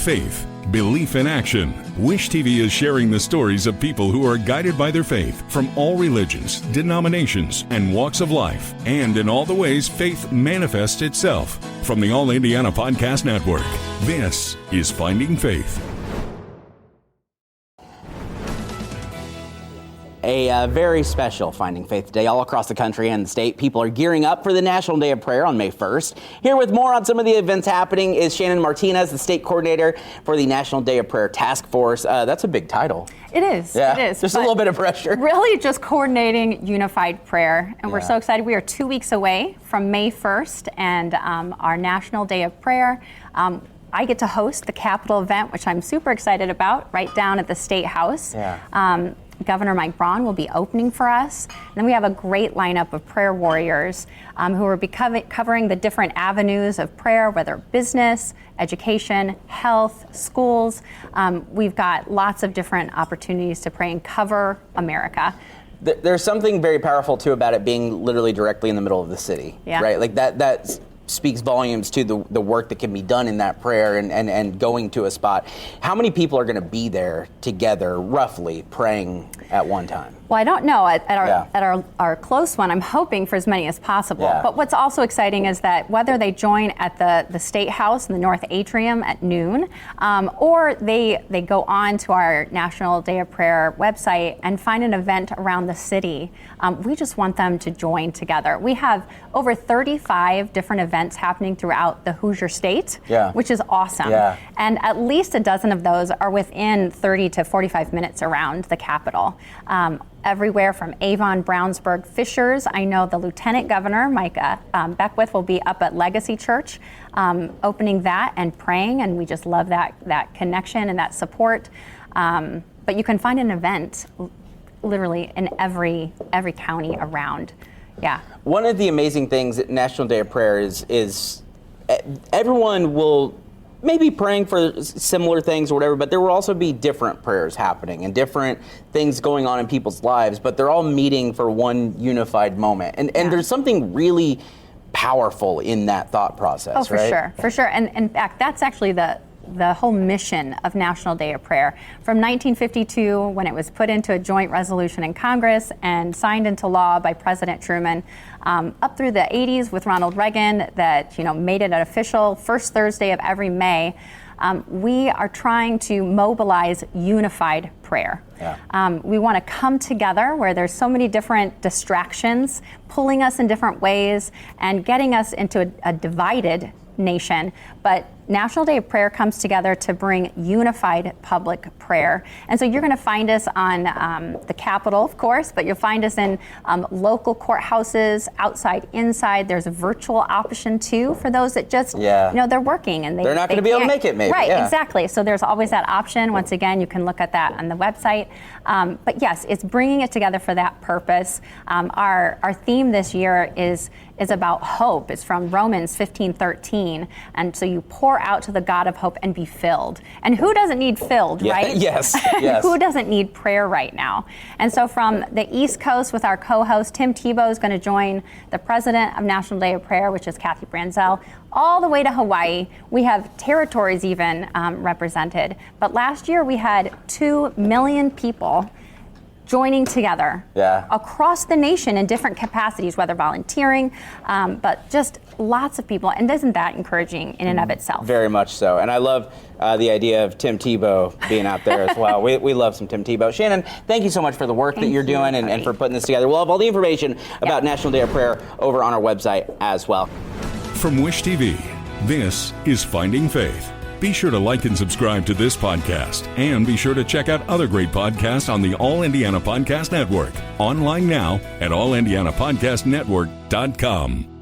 faith, belief in action. Wish TV is sharing the stories of people who are guided by their faith from all religions, denominations, and walks of life, and in all the ways faith manifests itself. From the All Indiana Podcast Network, this is Finding Faith. A very special Finding Faith Day all across the country and the state. People are gearing up for the National Day of Prayer on May 1st. Here with more on some of the events happening is Shannon Martinez, the state coordinator for the National Day of Prayer Task Force. That's a big title. It is. Yeah, it is. Just a little bit of pressure. Really just coordinating unified prayer. And we're so excited. We are 2 weeks away from May 1st and our National Day of Prayer. I get to host the Capitol event, which I'm super excited about, right down at the State House. Yeah. Governor Mike Braun will be opening for us. And then we have a great lineup of prayer warriors who will be covering the different avenues of prayer, whether business, education, health, schools. We've got lots of different opportunities to pray and cover America. There's something very powerful, too, about it being literally directly in the middle of the city, right? Like that speaks volumes to the work that can be done in that prayer and going to a spot. How many people are going to be there together, roughly, praying at one time? Well, I don't know. At our close one, I'm hoping for as many as possible. Yeah. But what's also exciting is that whether they join at the State House in the North Atrium at noon, or they go on to our National Day of Prayer website and find an event around the city, we just want them to join together. We have over 35 different events happening throughout the Hoosier State, which is awesome. Yeah. And at least a dozen of those are within 30 to 45 minutes around the Capitol. Everywhere from Avon, Brownsburg, Fishers. I know the Lieutenant Governor, Mike Beckwith, will be up at Legacy Church opening that and praying, and we just love that connection and that support. But you can find an event literally in every county around. Yeah. One of the amazing things at National Day of Prayer is everyone will maybe praying for similar things or whatever, but there will also be different prayers happening and different things going on in people's lives, but they're all meeting for one unified moment. And there's something really powerful in that thought process, right? For sure. And in fact, that's actually the whole mission of National Day of Prayer. From 1952, when it was put into a joint resolution in Congress and signed into law by President Truman, up through the 80s with Ronald Reagan, that made it an official first Thursday of every May. We are trying to mobilize unified prayer. Yeah. We want to come together where there's so many different distractions pulling us in different ways and getting us into a divided nation, but National Day of Prayer comes together to bring unified public prayer. And so you're going to find us on the Capitol, of course, but you'll find us in local courthouses, outside, inside. There's a virtual option too for those that just, they're working and they're not going to be able to make it, maybe. Right, exactly. So there's always that option. Once again, you can look at that on the website. But yes, it's bringing it together for that purpose. Our theme this year is about hope. It's from Romans 15:13. And so you pour out to the God of hope and be filled. And who doesn't need filled, right? Yes. Who doesn't need prayer right now? And so from the East Coast with our co-host, Tim Tebow is going to join the president of National Day of Prayer, which is Kathy Branzell, all the way to Hawaii. We have territories even represented. But last year we had 2 million people joining together across the nation in different capacities, whether volunteering, but just lots of people. And isn't that encouraging in and of itself? Very much so. And I love the idea of Tim Tebow being out there as well. We love some Tim Tebow. Shannon, thank you so much for the work that you're doing and for putting this together. We'll have all the information about National Day of Prayer over on our website as well. From Wish TV, this is Finding Faith. Be sure to like and subscribe to this podcast, and be sure to check out other great podcasts on the All Indiana Podcast Network. Online now at allindianapodcastnetwork.com.